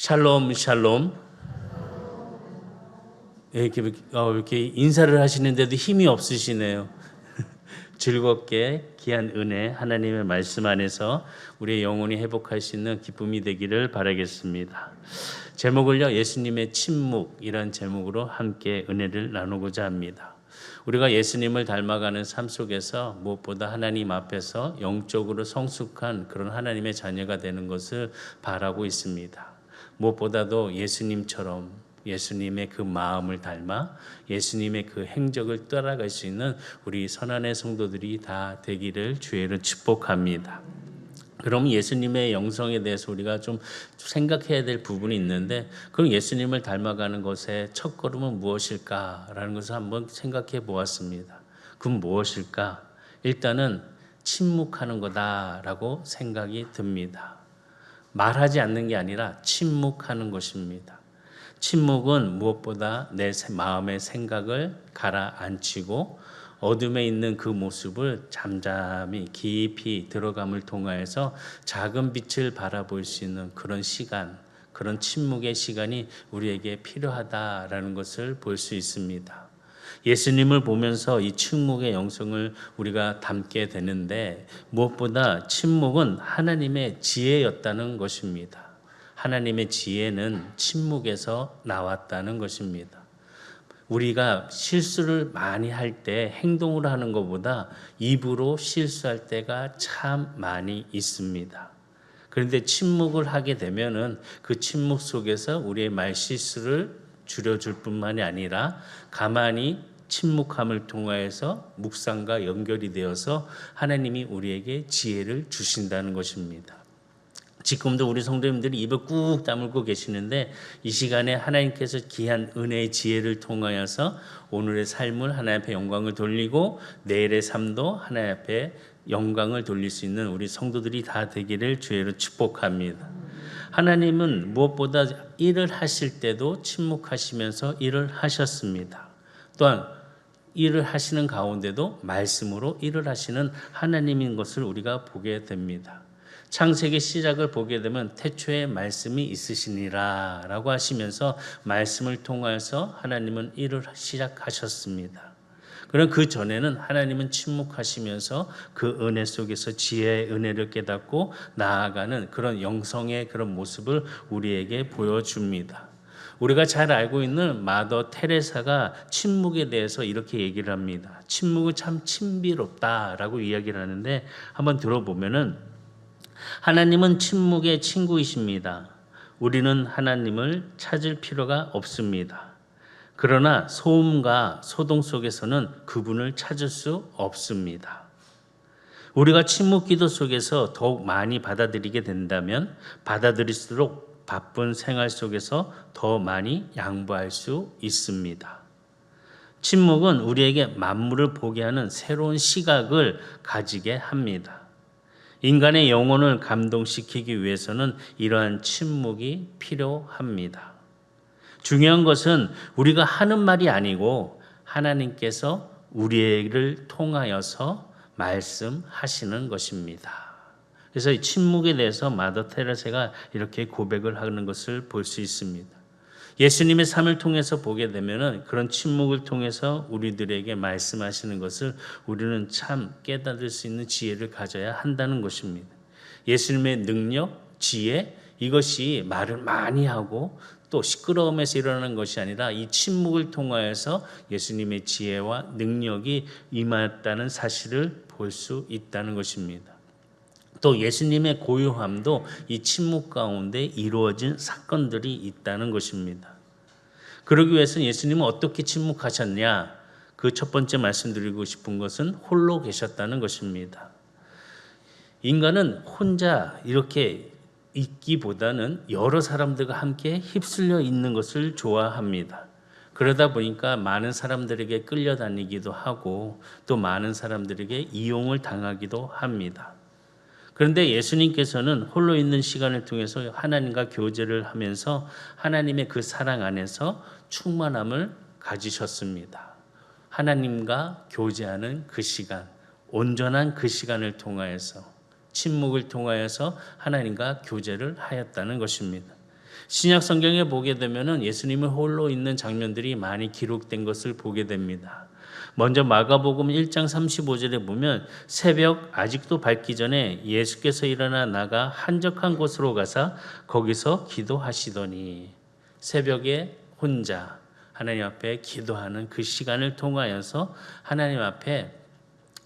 샬롬, 샬롬. 이렇게 인사를 하시는데도 힘이 없으시네요. 즐겁게 귀한 은혜, 하나님의 말씀 안에서 우리의 영혼이 회복할 수 있는 기쁨이 되기를 바라겠습니다. 제목을요, 예수님의 침묵이란 제목으로 함께 은혜를 나누고자 합니다. 우리가 예수님을 닮아가는 삶 속에서 무엇보다 하나님 앞에서 영적으로 성숙한 그런 하나님의 자녀가 되는 것을 바라고 있습니다. 무엇보다도 예수님처럼 예수님의 그 마음을 닮아 예수님의 그 행적을 따라갈 수 있는 우리 선한의 성도들이 다 되기를 주의로 축복합니다. 그럼 예수님의 영성에 대해서 우리가 좀 생각해야 될 부분이 있는데, 그럼 예수님을 닮아가는 것의 첫걸음은 무엇일까라는 것을 한번 생각해 보았습니다. 그럼 무엇일까? 일단은 침묵하는 거다라고 생각이 듭니다. 말하지 않는 게 아니라 침묵하는 것입니다. 침묵은 무엇보다 내 마음의 생각을 가라앉히고 어둠에 있는 그 모습을 잠잠히 깊이 들어감을 통하여서 작은 빛을 바라볼 수 있는 그런 시간, 그런 침묵의 시간이 우리에게 필요하다라는 것을 볼 수 있습니다. 예수님을 보면서 이 침묵의 영성을 우리가 담게 되는데, 무엇보다 침묵은 하나님의 지혜였다는 것입니다. 하나님의 지혜는 침묵에서 나왔다는 것입니다. 우리가 실수를 많이 할 때 행동으로 하는 것보다 입으로 실수할 때가 참 많이 있습니다. 그런데 침묵을 하게 되면은 그 침묵 속에서 우리의 말 실수를 줄여줄 뿐만이 아니라 가만히 침묵함을 통하여서 묵상과 연결이 되어서 하나님이 우리에게 지혜를 주신다는 것입니다. 지금도 우리 성도님들이 입을 꾹 다물고 계시는데, 이 시간에 하나님께서 귀한 은혜의 지혜를 통하여서 오늘의 삶을 하나님 앞에 영광을 돌리고 내일의 삶도 하나님 앞에 영광을 돌릴 수 있는 우리 성도들이 다 되기를 주의로 축복합니다. 하나님은 무엇보다 일을 하실 때도 침묵하시면서 일을 하셨습니다. 또한 일을 하시는 가운데도 말씀으로 일을 하시는 하나님인 것을 우리가 보게 됩니다. 창세기 시작을 보게 되면 태초에 말씀이 있으시니라 라고 하시면서 말씀을 통하여서 하나님은 일을 시작하셨습니다. 그럼 그 전에는 하나님은 침묵하시면서 그 은혜 속에서 지혜의 은혜를 깨닫고 나아가는 그런 영성의 그런 모습을 우리에게 보여줍니다. 우리가 잘 알고 있는 마더 테레사가 침묵에 대해서 이렇게 얘기를 합니다. 침묵은 참 신비롭다라고 이야기를 하는데, 한번 들어보면은 하나님은 침묵의 친구이십니다. 우리는 하나님을 찾을 필요가 없습니다. 그러나 소음과 소동 속에서는 그분을 찾을 수 없습니다. 우리가 침묵 기도 속에서 더욱 많이 받아들이게 된다면 받아들일수록 바쁜 생활 속에서 더 많이 양보할 수 있습니다. 침묵은 우리에게 만물을 보게 하는 새로운 시각을 가지게 합니다. 인간의 영혼을 감동시키기 위해서는 이러한 침묵이 필요합니다. 중요한 것은 우리가 하는 말이 아니고 하나님께서 우리를 통하여서 말씀하시는 것입니다. 그래서 이 침묵에 대해서 마더 테레사가 이렇게 고백을 하는 것을 볼 수 있습니다. 예수님의 삶을 통해서 보게 되면은 그런 침묵을 통해서 우리들에게 말씀하시는 것을 우리는 참 깨닫을 수 있는 지혜를 가져야 한다는 것입니다. 예수님의 능력, 지혜, 이것이 말을 많이 하고 또 시끄러움에서 일어나는 것이 아니라 이 침묵을 통하여서 예수님의 지혜와 능력이 임했다는 사실을 볼 수 있다는 것입니다. 또 예수님의 고요함도 이 침묵 가운데 이루어진 사건들이 있다는 것입니다. 그러기 위해서는 예수님은 어떻게 침묵하셨냐? 그 첫 번째 말씀드리고 싶은 것은 홀로 계셨다는 것입니다. 인간은 혼자 이렇게 있기보다는 여러 사람들과 함께 휩쓸려 있는 것을 좋아합니다. 그러다 보니까 많은 사람들에게 끌려다니기도 하고 또 많은 사람들에게 이용을 당하기도 합니다. 그런데 예수님께서는 홀로 있는 시간을 통해서 하나님과 교제를 하면서 하나님의 그 사랑 안에서 충만함을 가지셨습니다. 하나님과 교제하는 그 시간, 온전한 그 시간을 통하여서 침묵을 통하여서 하나님과 교제를 하였다는 것입니다. 신약 성경에 보게 되면은 예수님이 홀로 있는 장면들이 많이 기록된 것을 보게 됩니다. 먼저 마가복음 1장 35절에 보면 새벽 아직도 밝기 전에 예수께서 일어나 나가 한적한 곳으로 가사 거기서 기도하시더니, 새벽에 혼자 하나님 앞에 기도하는 그 시간을 통하여서 하나님 앞에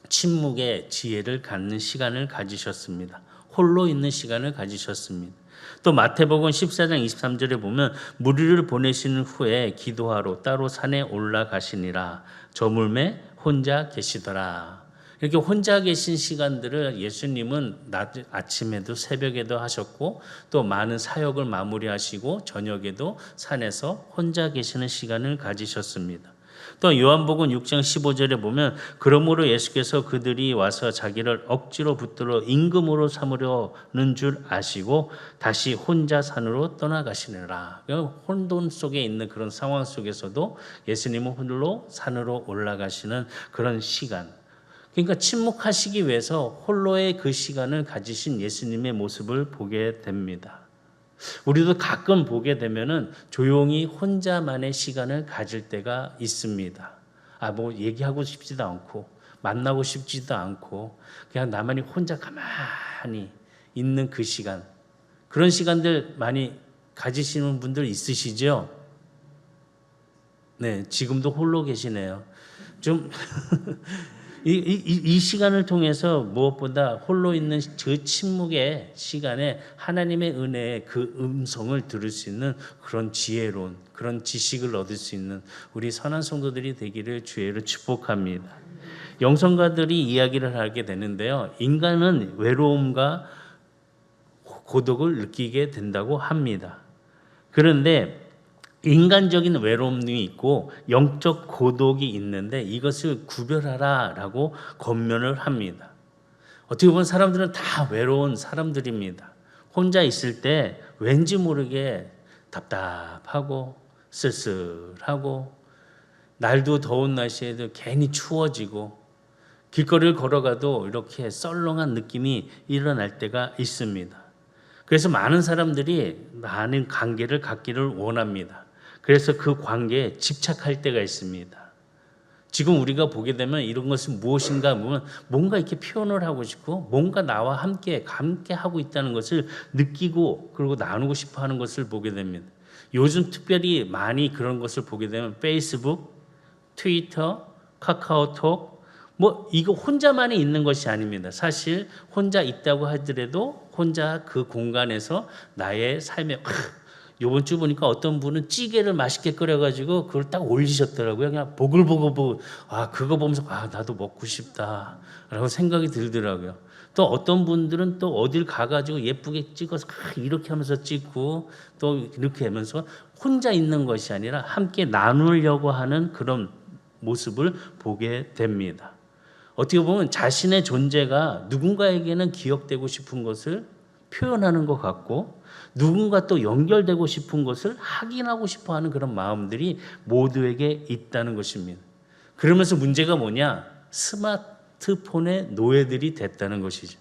침묵의 지혜를 갖는 시간을 가지셨습니다. 홀로 있는 시간을 가지셨습니다. 또 마태복음 14장 23절에 보면 무리를 보내신 후에 기도하러 따로 산에 올라가시니라. 저물매 혼자 계시더라. 이렇게 혼자 계신 시간들을 예수님은 아침에도 새벽에도 하셨고, 또 많은 사역을 마무리하시고 저녁에도 산에서 혼자 계시는 시간을 가지셨습니다. 또 요한복음 6장 15절에 보면 그러므로 예수께서 그들이 와서 자기를 억지로 붙들어 임금으로 삼으려는 줄 아시고 다시 혼자 산으로 떠나가시느라. 혼돈 속에 있는 그런 상황 속에서도 예수님은 홀로 산으로 올라가시는 그런 시간, 그러니까 침묵하시기 위해서 홀로의 그 시간을 가지신 예수님의 모습을 보게 됩니다. 우리도 가끔 보게 되면은 조용히 혼자만의 시간을 가질 때가 있습니다. 뭐 얘기하고 싶지도 않고 만나고 싶지도 않고 그냥 나만이 혼자 가만히 있는 그 시간, 그런 시간들 많이 가지시는 분들 있으시죠? 네, 지금도 홀로 계시네요. 좀 이 시간을 통해서 무엇보다 홀로 있는 그 침묵의 시간에 하나님의 은혜의 그 음성을 들을 수 있는 그런 지혜로운, 그런 지식을 얻을 수 있는 우리 선한 성도들이 되기를 주의로 축복합니다. 영성가들이 이야기를 하게 되는데요, 인간은 외로움과 고독을 느끼게 된다고 합니다. 그런데 인간적인 외로움이 있고 영적 고독이 있는데 이것을 구별하라라고 권면을 합니다. 어떻게 보면 사람들은 다 외로운 사람들입니다. 혼자 있을 때 왠지 모르게 답답하고 쓸쓸하고, 날도 더운 날씨에도 괜히 추워지고, 길거리를 걸어가도 이렇게 썰렁한 느낌이 일어날 때가 있습니다. 그래서 많은 사람들이 많은 관계를 갖기를 원합니다. 그래서 그 관계에 집착할 때가 있습니다. 지금 우리가 보게 되면 이런 것은 무엇인가 보면 뭔가 이렇게 표현을 하고 싶고, 뭔가 나와 함께 하고 있다는 것을 느끼고 그리고 나누고 싶어 하는 것을 보게 됩니다. 요즘 특별히 많이 그런 것을 보게 되면 페이스북, 트위터, 카카오톡, 이거 혼자만이 있는 것이 아닙니다. 사실 혼자 있다고 하더라도 혼자 그 공간에서 나의 삶에, 요번 주 보니까 어떤 분은 찌개를 맛있게 끓여가지고 그걸 딱 올리셨더라고요. 그냥 보글보글, 그거 보면서 나도 먹고 싶다라고 생각이 들더라고요. 또 어떤 분들은 또 어딜 가가지고 예쁘게 찍어서 이렇게 하면서 찍고 또 이렇게 하면서 혼자 있는 것이 아니라 함께 나누려고 하는 그런 모습을 보게 됩니다. 어떻게 보면 자신의 존재가 누군가에게는 기억되고 싶은 것을 표현하는 것 같고, 누군가 또 연결되고 싶은 것을 확인하고 싶어하는 그런 마음들이 모두에게 있다는 것입니다. 그러면서 문제가 뭐냐? 스마트폰의 노예들이 됐다는 것이죠.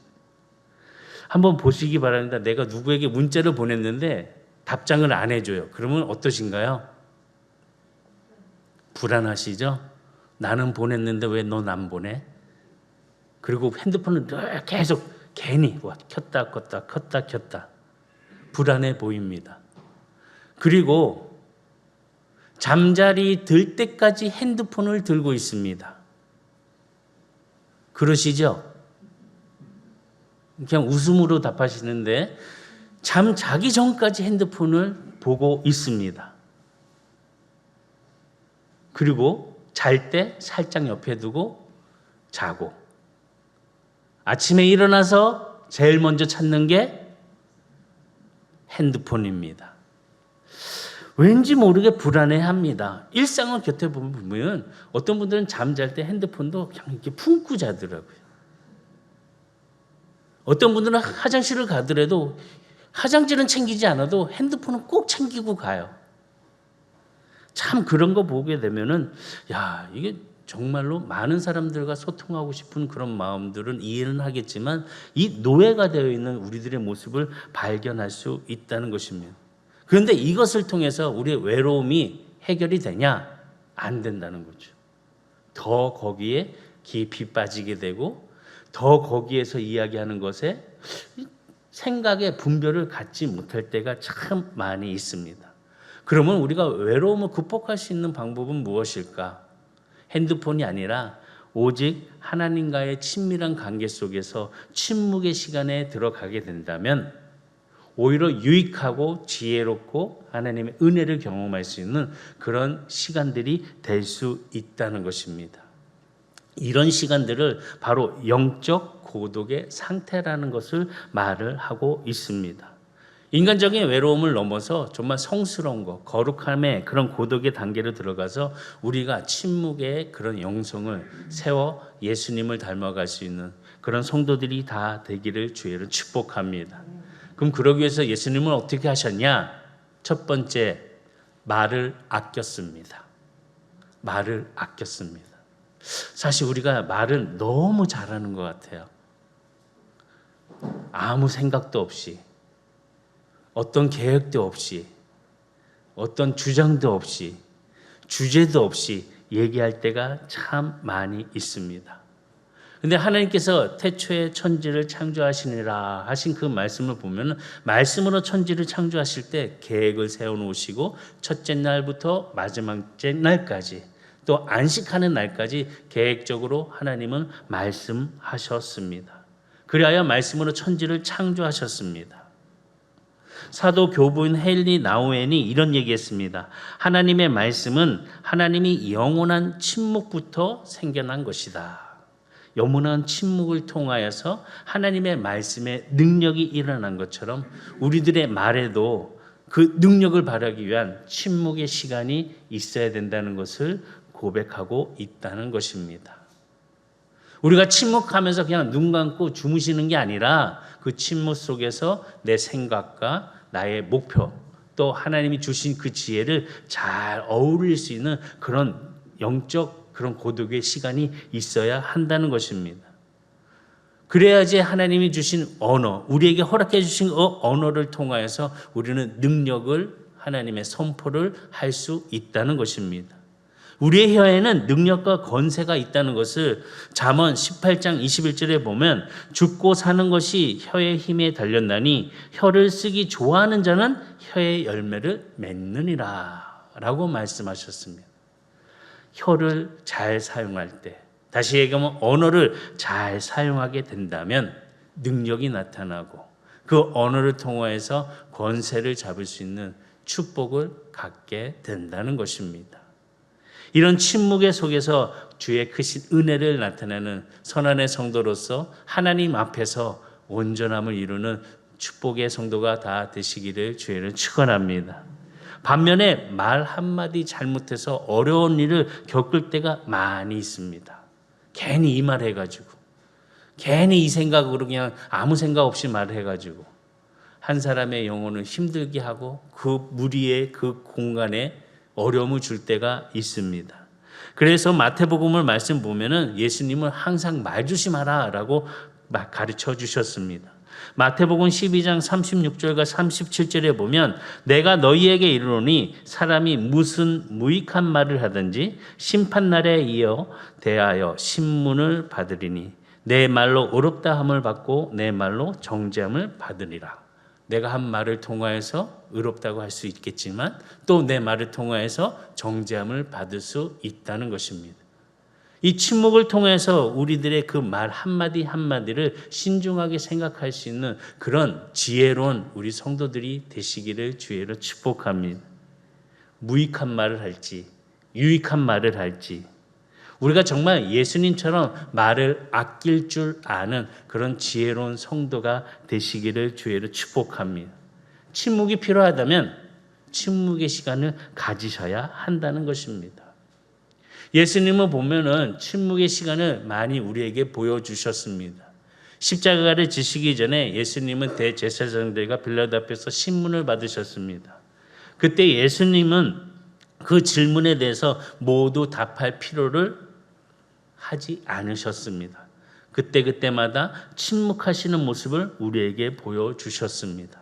한번 보시기 바랍니다. 내가 누구에게 문자를 보냈는데 답장을 안 해줘요. 그러면 어떠신가요? 불안하시죠? 나는 보냈는데 왜 넌 안 보내? 그리고 핸드폰을 계속 괜히 켰다 껐다 켰다 켰다, 불안해 보입니다. 그리고 잠자리 들 때까지 핸드폰을 들고 있습니다. 그러시죠? 그냥 웃음으로 답하시는데 잠 자기 전까지 핸드폰을 보고 있습니다. 그리고 잘 때 살짝 옆에 두고 자고, 아침에 일어나서 제일 먼저 찾는 게 핸드폰입니다. 왠지 모르게 불안해합니다. 일상을 곁에 보면 어떤 분들은 잠잘 때 핸드폰도 그냥 이렇게 품고 자더라고요. 어떤 분들은 화장실을 가더라도 화장지는 챙기지 않아도 핸드폰은 꼭 챙기고 가요. 참 그런 거 보게 되면은 이게 정말로 많은 사람들과 소통하고 싶은 그런 마음들은 이해는 하겠지만 이 노예가 되어 있는 우리들의 모습을 발견할 수 있다는 것입니다. 그런데 이것을 통해서 우리의 외로움이 해결이 되냐? 안 된다는 거죠. 더 거기에 깊이 빠지게 되고 더 거기에서 이야기하는 것에 생각의 분별을 갖지 못할 때가 참 많이 있습니다. 그러면 우리가 외로움을 극복할 수 있는 방법은 무엇일까? 핸드폰이 아니라 오직 하나님과의 친밀한 관계 속에서 침묵의 시간에 들어가게 된다면 오히려 유익하고 지혜롭고 하나님의 은혜를 경험할 수 있는 그런 시간들이 될 수 있다는 것입니다. 이런 시간들을 바로 영적 고독의 상태라는 것을 말을 하고 있습니다. 인간적인 외로움을 넘어서 정말 성스러운 것, 거룩함의 그런 고독의 단계로 들어가서 우리가 침묵의 그런 영성을 세워 예수님을 닮아갈 수 있는 그런 성도들이 다 되기를 주의로 축복합니다. 그럼 그러기 위해서 예수님은 어떻게 하셨냐? 첫 번째, 말을 아꼈습니다. 말을 아꼈습니다. 사실 우리가 말을 너무 잘하는 것 같아요. 아무 생각도 없이, 어떤 계획도 없이, 어떤 주장도 없이, 주제도 없이 얘기할 때가 참 많이 있습니다. 근데 하나님께서 태초에 천지를 창조하시니라 하신 그 말씀을 보면 말씀으로 천지를 창조하실 때 계획을 세워놓으시고 첫째 날부터 마지막째 날까지 또 안식하는 날까지 계획적으로 하나님은 말씀하셨습니다. 그리하여 말씀으로 천지를 창조하셨습니다. 사도 교부인 헨리 나우엔이 이런 얘기했습니다. 하나님의 말씀은 하나님이 영원한 침묵부터 생겨난 것이다. 영원한 침묵을 통하여서 하나님의 말씀의 능력이 일어난 것처럼 우리들의 말에도 그 능력을 발휘하기 위한 침묵의 시간이 있어야 된다는 것을 고백하고 있다는 것입니다. 우리가 침묵하면서 그냥 눈 감고 주무시는 게 아니라 그 침묵 속에서 내 생각과 나의 목표 또 하나님이 주신 그 지혜를 잘 어울릴 수 있는 그런 영적 그런 고독의 시간이 있어야 한다는 것입니다. 그래야지 하나님이 주신 언어, 우리에게 허락해 주신 언어를 통하여서 우리는 능력을 하나님의 선포를 할 수 있다는 것입니다. 우리의 혀에는 능력과 권세가 있다는 것을 잠언 18장 21절에 보면 죽고 사는 것이 혀의 힘에 달렸나니 혀를 쓰기 좋아하는 자는 혀의 열매를 맺느니라 라고 말씀하셨습니다. 혀를 잘 사용할 때, 다시 얘기하면 언어를 잘 사용하게 된다면 능력이 나타나고 그 언어를 통해서 권세를 잡을 수 있는 축복을 갖게 된다는 것입니다. 이런 침묵의 속에서 주의 크신 은혜를 나타내는 선한의 성도로서 하나님 앞에서 온전함을 이루는 축복의 성도가 다 되시기를 주의를 축원합니다. 반면에 말 한마디 잘못해서 어려운 일을 겪을 때가 많이 있습니다. 괜히 이 말 해가지고, 괜히 이 생각으로 그냥 아무 생각 없이 말해가지고 한 사람의 영혼을 힘들게 하고 그 무리의 그 공간에 어려움을 줄 때가 있습니다. 그래서 마태복음을 말씀 보면은 예수님은 항상 말 조심하라라고 가르쳐 주셨습니다. 마태복음 12장 36절과 37절에 보면 내가 너희에게 이르노니 사람이 무슨 무익한 말을 하든지 심판날에 이어 대하여 신문을 받으리니 내 말로 의롭다 함을 받고 내 말로 정죄함을 받으리라. 내가 한 말을 통하여서 의롭다고 할 수 있겠지만 또 내 말을 통하여서 정죄함을 받을 수 있다는 것입니다. 이 침묵을 통해서 우리들의 그 말 한마디 한마디를 신중하게 생각할 수 있는 그런 지혜로운 우리 성도들이 되시기를 주의로 축복합니다. 무익한 말을 할지 유익한 말을 할지 우리가 정말 예수님처럼 말을 아낄 줄 아는 그런 지혜로운 성도가 되시기를 주의로 축복합니다. 침묵이 필요하다면 침묵의 시간을 가지셔야 한다는 것입니다. 예수님을 보면은 침묵의 시간을 많이 우리에게 보여주셨습니다. 십자가를 지시기 전에 예수님은 대제사장들과 빌라도 앞에서 신문을 받으셨습니다. 그때 예수님은 그 질문에 대해서 모두 답할 필요를 하지 않으셨습니다. 그때마다 침묵하시는 모습을 우리에게 보여주셨습니다.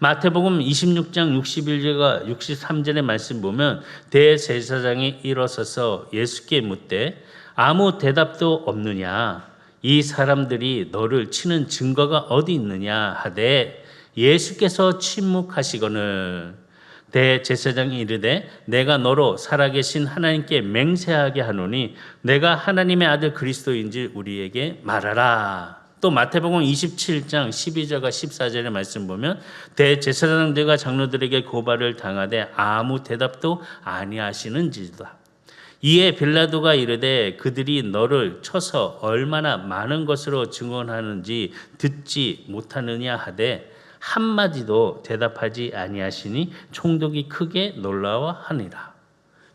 마태복음 26장 61절과 63절의 말씀 보면 대제사장이 일어서서 예수께 묻되 아무 대답도 없느냐? 이 사람들이 너를 치는 증거가 어디 있느냐 하되 예수께서 침묵하시거늘 대제사장이 이르되 내가 너로 살아계신 하나님께 맹세하게 하노니 내가 하나님의 아들 그리스도인지 우리에게 말하라. 또 마태복음 27장 12절과 14절의 말씀 보면 대제사장들과 장로들에게 고발을 당하되 아무 대답도 아니하시는지다. 이에 빌라도가 이르되 그들이 너를 쳐서 얼마나 많은 것으로 증언하는지 듣지 못하느냐 하되 한마디도 대답하지 아니하시니 총독이 크게 놀라워하니라.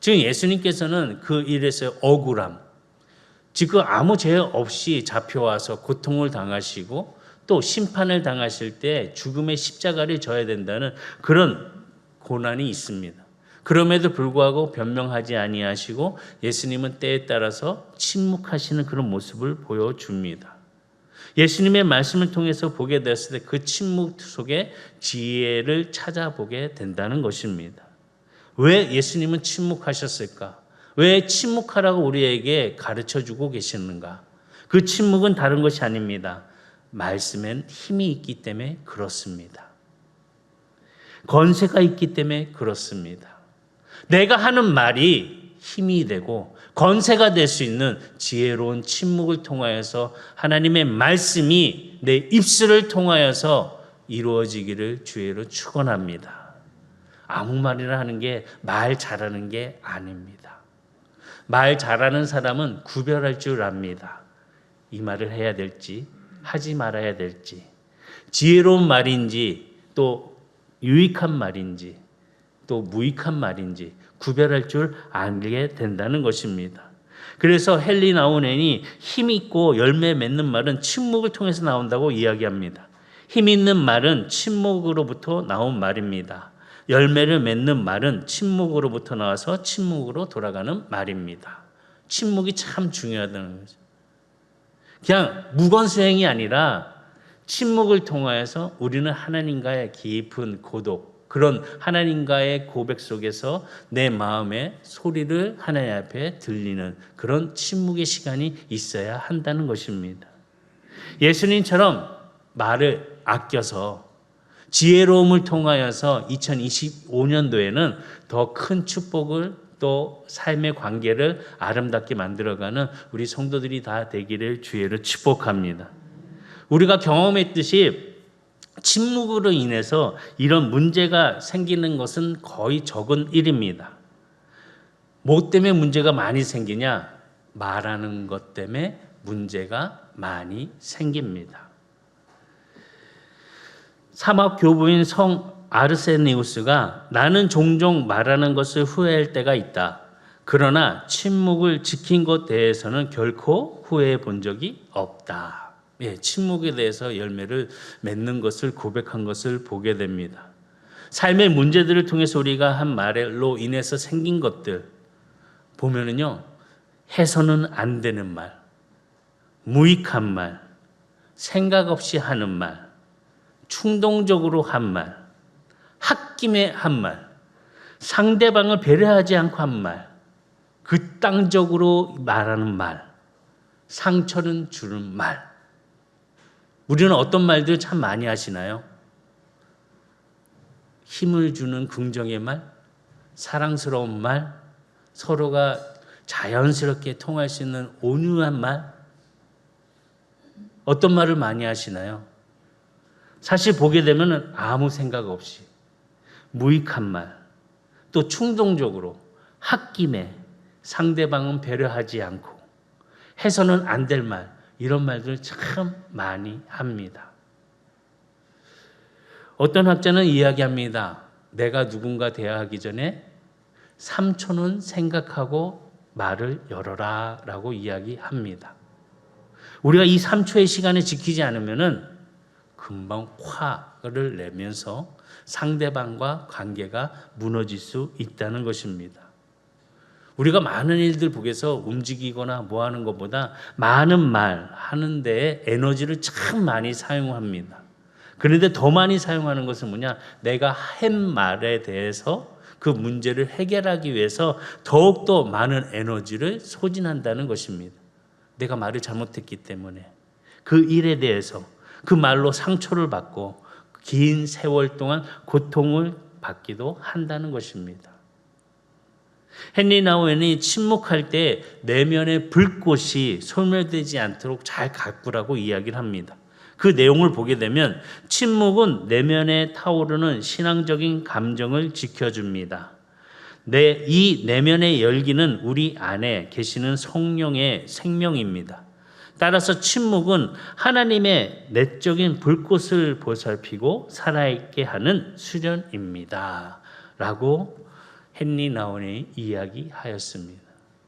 지금 예수님께서는 그 일에서 억울함, 지금 아무 죄 없이 잡혀와서 고통을 당하시고 또 심판을 당하실 때 죽음의 십자가를 져야 된다는 그런 고난이 있습니다. 그럼에도 불구하고 변명하지 아니하시고 예수님은 때에 따라서 침묵하시는 그런 모습을 보여줍니다. 예수님의 말씀을 통해서 보게 되었을 때 그 침묵 속에 지혜를 찾아보게 된다는 것입니다. 왜 예수님은 침묵하셨을까? 왜 침묵하라고 우리에게 가르쳐주고 계시는가? 그 침묵은 다른 것이 아닙니다. 말씀엔 힘이 있기 때문에 그렇습니다. 권세가 있기 때문에 그렇습니다. 내가 하는 말이 힘이 되고 권세가 될 수 있는 지혜로운 침묵을 통하여서 하나님의 말씀이 내 입술을 통하여서 이루어지기를 주의로 축원합니다. 아무 말이나 하는 게 말 잘하는 게 아닙니다. 말 잘하는 사람은 구별할 줄 압니다. 이 말을 해야 될지 하지 말아야 될지, 지혜로운 말인지 또 유익한 말인지 또 무익한 말인지 구별할 줄 알게 된다는 것입니다. 그래서 헨리 나우넨이 힘 있고 열매 맺는 말은 침묵을 통해서 나온다고 이야기합니다. 힘 있는 말은 침묵으로부터 나온 말입니다. 열매를 맺는 말은 침묵으로부터 나와서 침묵으로 돌아가는 말입니다. 침묵이 참 중요하다는 거죠. 그냥 무건수행이 아니라 침묵을 통하여서 우리는 하나님과의 깊은 고독, 그런 하나님과의 고백 속에서 내 마음의 소리를 하나님 앞에 들리는 그런 침묵의 시간이 있어야 한다는 것입니다. 예수님처럼 말을 아껴서 지혜로움을 통하여서 2025년도에는 더 큰 축복을 또 삶의 관계를 아름답게 만들어가는 우리 성도들이 다 되기를 주의로 축복합니다. 우리가 경험했듯이 침묵으로 인해서 이런 문제가 생기는 것은 거의 적은 일입니다. 뭐 때문에 문제가 많이 생기냐? 말하는 것 때문에 문제가 많이 생깁니다. 사막 교부인 성 아르세니우스가 나는 종종 말하는 것을 후회할 때가 있다. 그러나 침묵을 지킨 것 대해서는 결코 후회해 본 적이 없다. 예, 침묵에 대해서 열매를 맺는 것을 고백한 것을 보게 됩니다. 삶의 문제들을 통해서 우리가 한 말로 인해서 생긴 것들 보면은요, 해서는 안 되는 말, 무익한 말, 생각 없이 하는 말, 충동적으로 한 말, 홧김에 한 말, 상대방을 배려하지 않고 한 말, 극단적으로 말하는 말, 상처는 주는 말. 우리는 어떤 말들 참 많이 하시나요? 힘을 주는 긍정의 말, 사랑스러운 말, 서로가 자연스럽게 통할 수 있는 온유한 말. 어떤 말을 많이 하시나요? 사실 보게 되면 아무 생각 없이 무익한 말, 또 충동적으로 홧김에 상대방은 배려하지 않고 해서는 안 될 말, 이런 말들 참 많이 합니다. 어떤 학자는 이야기합니다. 내가 누군가 대화하기 전에 3초는 생각하고 말을 열어라 라고 이야기합니다. 우리가 이 3초의 시간을 지키지 않으면 금방 화를 내면서 상대방과 관계가 무너질 수 있다는 것입니다. 우리가 많은 일들 보게서 움직이거나 뭐 하는 것보다 많은 말 하는 데에 에너지를 참 많이 사용합니다. 그런데 더 많이 사용하는 것은 뭐냐? 내가 한 말에 대해서 그 문제를 해결하기 위해서 더욱더 많은 에너지를 소진한다는 것입니다. 내가 말을 잘못했기 때문에 그 일에 대해서 그 말로 상처를 받고 긴 세월 동안 고통을 받기도 한다는 것입니다. 헨리 나우엔이 침묵할 때 내면의 불꽃이 소멸되지 않도록 잘 가꾸라고 이야기를 합니다. 그 내용을 보게 되면 침묵은 내면에 타오르는 신앙적인 감정을 지켜줍니다. 이 내면의 열기는 우리 안에 계시는 성령의 생명입니다. 따라서 침묵은 하나님의 내적인 불꽃을 보살피고 살아있게 하는 수련입니다. 라고 헨리 나우엔이 이야기하였습니다.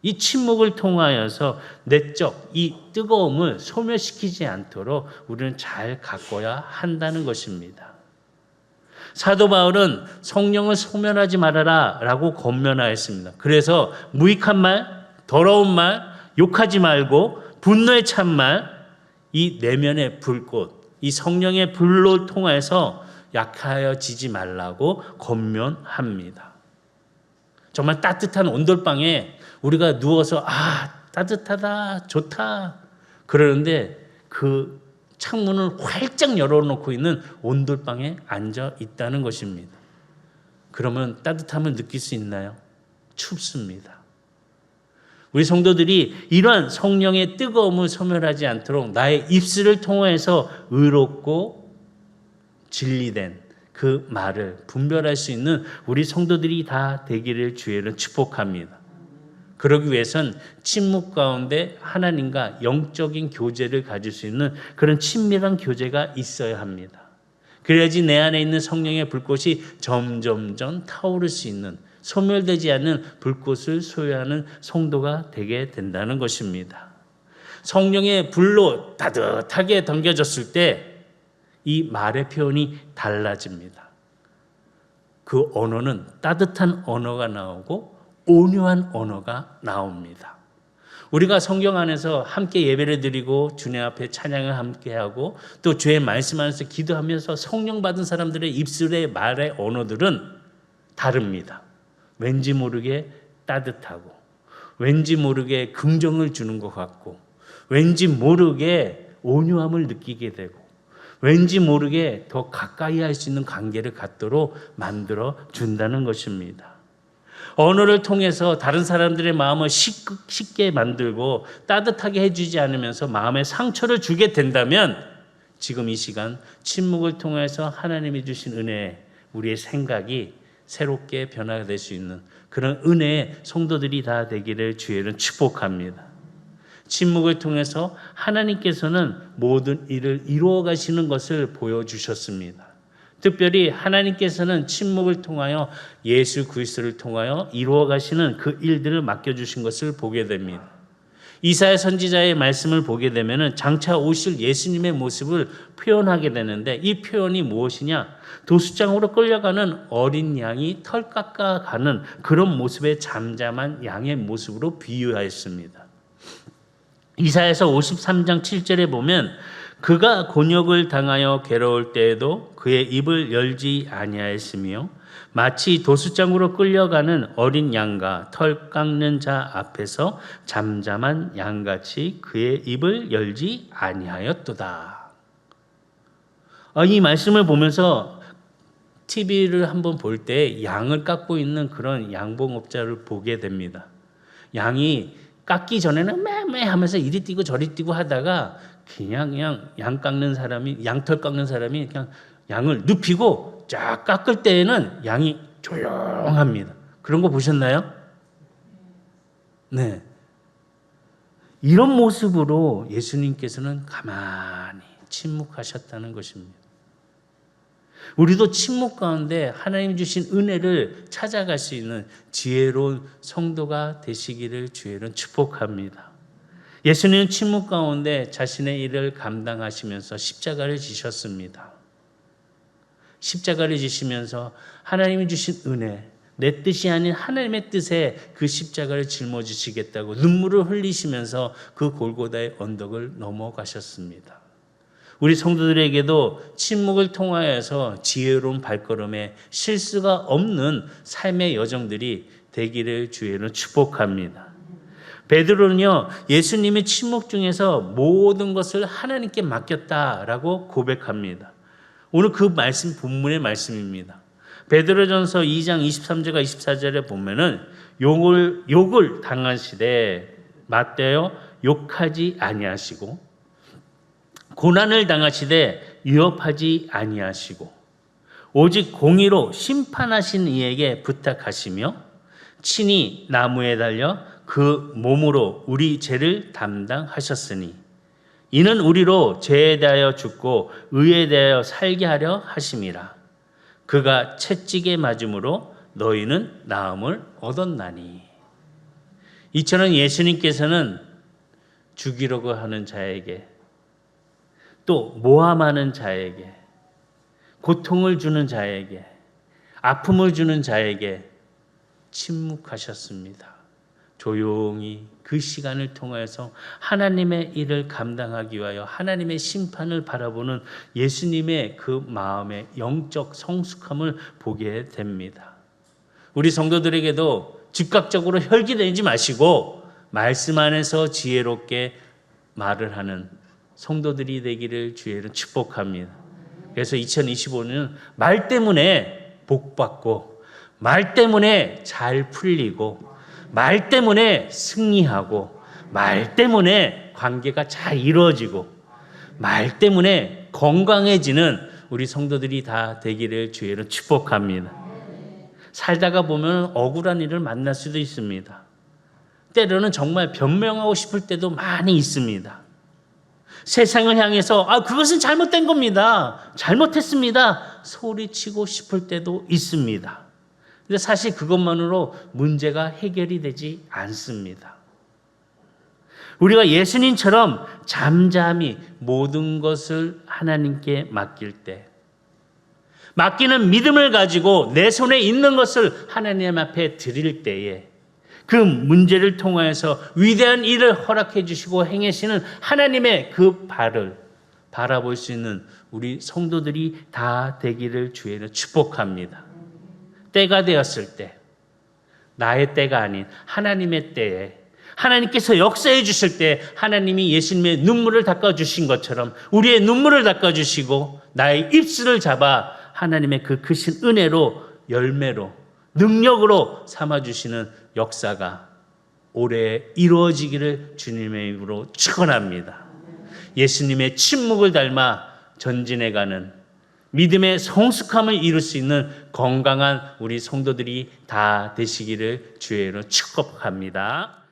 이 침묵을 통하여서 내적 이 뜨거움을 소멸시키지 않도록 우리는 잘 가꿔야 한다는 것입니다. 사도 바울은 성령을 소멸하지 말아라 라고 권면하였습니다. 그래서 무익한 말, 더러운 말, 욕하지 말고 분노에 찬 말, 이 내면의 불꽃, 이 성령의 불로 통해서 약하여지지 말라고 권면합니다. 정말 따뜻한 온돌방에 우리가 누워서 따뜻하다, 좋다 그러는데 그 창문을 활짝 열어놓고 있는 온돌방에 앉아 있다는 것입니다. 그러면 따뜻함을 느낄 수 있나요? 춥습니다. 우리 성도들이 이러한 성령의 뜨거움을 소멸하지 않도록 나의 입술을 통해서 의롭고 진리된 그 말을 분별할 수 있는 우리 성도들이 다 되기를 주의를 축복합니다. 그러기 위해선 침묵 가운데 하나님과 영적인 교제를 가질 수 있는 그런 친밀한 교제가 있어야 합니다. 그래야지 내 안에 있는 성령의 불꽃이 점점점 타오를 수 있는 소멸되지 않는 불꽃을 소유하는 성도가 되게 된다는 것입니다. 성령의 불로 따뜻하게 당겨졌을 때 이 말의 표현이 달라집니다. 그 언어는 따뜻한 언어가 나오고 온유한 언어가 나옵니다. 우리가 성경 안에서 함께 예배를 드리고 주님 앞에 찬양을 함께 하고 또 주의 말씀 안에서 기도하면서 성령 받은 사람들의 입술의 말의 언어들은 다릅니다. 왠지 모르게 따뜻하고 왠지 모르게 긍정을 주는 것 같고 왠지 모르게 온유함을 느끼게 되고 왠지 모르게 더 가까이 할 수 있는 관계를 갖도록 만들어 준다는 것입니다. 언어를 통해서 다른 사람들의 마음을 쉽게 만들고 따뜻하게 해주지 않으면서 마음에 상처를 주게 된다면 지금 이 시간 침묵을 통해서 하나님이 주신 은혜에 우리의 생각이 새롭게 변화가 될 수 있는 그런 은혜의 성도들이 다 되기를 주의는 축복합니다. 침묵을 통해서 하나님께서는 모든 일을 이루어 가시는 것을 보여주셨습니다. 특별히 하나님께서는 침묵을 통하여 예수 그리스도를 통하여 이루어 가시는 그 일들을 맡겨주신 것을 보게 됩니다. 이사야 선지자의 말씀을 보게 되면 장차 오실 예수님의 모습을 표현하게 되는데 이 표현이 무엇이냐? 도수장으로 끌려가는 어린 양이 털 깎아가는 그런 모습의 잠잠한 양의 모습으로 비유하였습니다. 이사야서 53장 7절에 보면 그가 곤욕을 당하여 괴로울 때에도 그의 입을 열지 아니하였으며 마치 도수장으로 끌려가는 어린 양과 털 깎는 자 앞에서 잠잠한 양같이 그의 입을 열지 아니하였도다. 이 말씀을 보면서 TV를 한번 볼 때 양을 깎고 있는 그런 양봉업자를 보게 됩니다. 양이 깎기 전에는 매매 하면서 이리 뛰고 저리 뛰고 하다가 그냥 양 깎는 사람이 양털 깎는 사람이 그냥 양을 눕히고 쫙 깎을 때에는 양이 조용합니다. 그런 거 보셨나요? 네. 이런 모습으로 예수님께서는 가만히 침묵하셨다는 것입니다. 우리도 침묵 가운데 하나님 주신 은혜를 찾아갈 수 있는 지혜로운 성도가 되시기를 주의는 축복합니다. 예수님은 침묵 가운데 자신의 일을 감당하시면서 십자가를 지셨습니다. 십자가를 지시면서 하나님이 주신 은혜, 내 뜻이 아닌 하나님의 뜻에 그 십자가를 짊어지시겠다고 눈물을 흘리시면서 그 골고다의 언덕을 넘어가셨습니다. 우리 성도들에게도 침묵을 통하여서 지혜로운 발걸음에 실수가 없는 삶의 여정들이 되기를 주의로 축복합니다. 베드로는요, 예수님의 침묵 중에서 모든 것을 하나님께 맡겼다라고 고백합니다. 오늘 그 말씀 본문의 말씀입니다. 베드로전서 2장 23절과 24절에 보면은 욕을 당하시되 맞대어 욕하지 아니하시고 고난을 당하시되 위협하지 아니하시고 오직 공의로 심판하신 이에게 부탁하시며 친히 나무에 달려 그 몸으로 우리 죄를 담당하셨으니 이는 우리로 죄에 대하여 죽고 의에 대하여 살게 하려 하심이라. 그가 채찍에 맞음으로 너희는 나음을 얻었나니. 이처럼 예수님께서는 죽이려고 하는 자에게 또 모함하는 자에게 고통을 주는 자에게 아픔을 주는 자에게 침묵하셨습니다. 조용히 그 시간을 통해서 하나님의 일을 감당하기 위하여 하나님의 심판을 바라보는 예수님의 그 마음의 영적 성숙함을 보게 됩니다. 우리 성도들에게도 즉각적으로 혈기내지 마시고 말씀 안에서 지혜롭게 말을 하는 성도들이 되기를 주의로 축복합니다. 그래서 2025년은 말 때문에 복받고 말 때문에 잘 풀리고 말 때문에 승리하고 말 때문에 관계가 잘 이루어지고 말 때문에 건강해지는 우리 성도들이 다 되기를 주의로 축복합니다. 살다가 보면 억울한 일을 만날 수도 있습니다. 때로는 정말 변명하고 싶을 때도 많이 있습니다. 세상을 향해서 그것은 잘못된 겁니다. 잘못했습니다. 소리치고 싶을 때도 있습니다. 근데 사실 그것만으로 문제가 해결이 되지 않습니다. 우리가 예수님처럼 잠잠히 모든 것을 하나님께 맡길 때, 맡기는 믿음을 가지고 내 손에 있는 것을 하나님 앞에 드릴 때에 그 문제를 통하여서 위대한 일을 허락해 주시고 행하시는 하나님의 그 발을 바라볼 수 있는 우리 성도들이 다 되기를 주의로 축복합니다. 때가 되었을 때, 나의 때가 아닌 하나님의 때에 하나님께서 역사해 주실 때 하나님이 예수님의 눈물을 닦아주신 것처럼 우리의 눈물을 닦아주시고 나의 입술을 잡아 하나님의 그 크신 은혜로 열매로 능력으로 삼아주시는 역사가 올해 이루어지기를 주님의 이름으로 축원합니다. 예수님의 침묵을 닮아 전진해가는 믿음의 성숙함을 이룰 수 있는 건강한 우리 성도들이 다 되시기를 주의로 축복합니다.